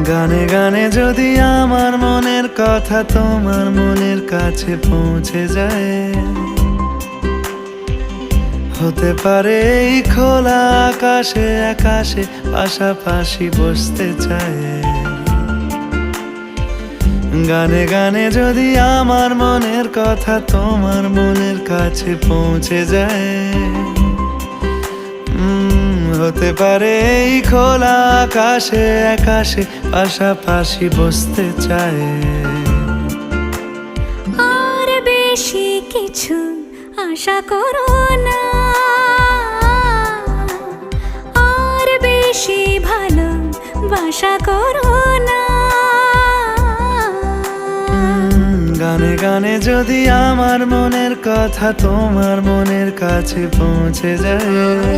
গানে গানে যদি আমার মনের কথা তোমার মনের কাছে পৌঁছে যায়, হতে পারে এই খোলা আকাশে আকাশে পাশাপাশি বসতে চায়। গানে গানে যদি আমার মনের কথা তোমার মনের কাছে পৌঁছে যায়, হতে পারে এই খোলা আকাশে আকাশে পাশাপাশি বসতে চায়। আর বেশি কিছু আশা করো না, আর বেশি ভালোবাসা করো না। গানে গানে যদি আমার মনের কথা তোমার মনের কাছে পৌঁছে যায়,